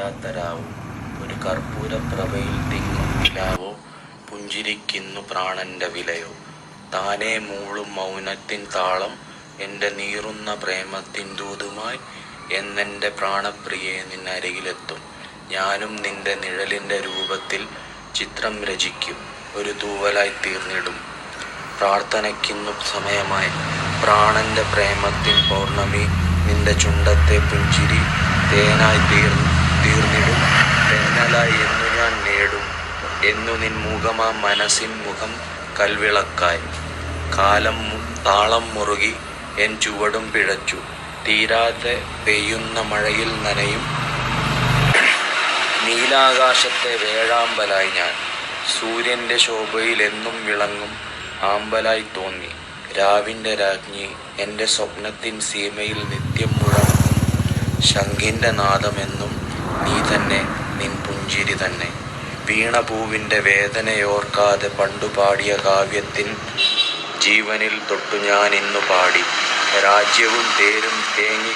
തീരാത്ത രാവും ഒരു കർപ്പൂരപ്രഭയിൽ തിങ്ങും നിലാവോ പുഞ്ചിരിക്കുന്നു പ്രാണന്റെ വിലയോ താനേ മൂളും മൗനത്തിൻ താളം എൻ്റെ നീറുന്ന പ്രേമത്തിൻ ദൂതുമായി എന്നെൻ്റെ പ്രാണപ്രിയെ നിന്നരികിലെത്തും ഞാനും നിന്റെ നിഴലിൻ്റെ രൂപത്തിൽ ചിത്രം രചിക്കും ഒരു തൂവലായി തീർന്നിടും പ്രാർത്ഥനയ്ക്കിന്നു സമയമായി പ്രാണന്റെ പ്രേമത്തിൻ പൗർണമി നിന്റെ ചുണ്ടത്തെ പുഞ്ചിരി തേനായി തീർന്നിടും തെന്നലായി എന്നു ഞാൻ നേടും എന്നു നിൻ മുഖമാ മനസ്സിൻ മുഖം കൽവിളക്കായി താളം മുറുകി എൻ ചുവടും പിഴച്ചു തീരാതെ പെയ്യുന്ന മഴയിൽ നനയും നീലാകാശത്തെ വേഴാമ്പലായി ഞാൻ സൂര്യൻ്റെ ശോഭയിൽ എന്നും വിളങ്ങും ആമ്പലായി തോന്നി രാവിൻ്റെ രാജ്ഞി എൻ്റെ സ്വപ്നത്തിൻ സീമയിൽ നിത്യം മുഴങ്ങും ശംഖിൻ്റെ നാദമെന്നും നീ തന്നെ നിൻ പുഞ്ചിരി തന്നെ വീണപൂവിൻ്റെ വേദനയോർക്കാതെ പണ്ടു പാടിയ കാവ്യത്തിൻ ജീവനിൽ തൊട്ടു ഞാൻ ഇന്നു പാടി രാജ്യവും തേരും തേങ്ങി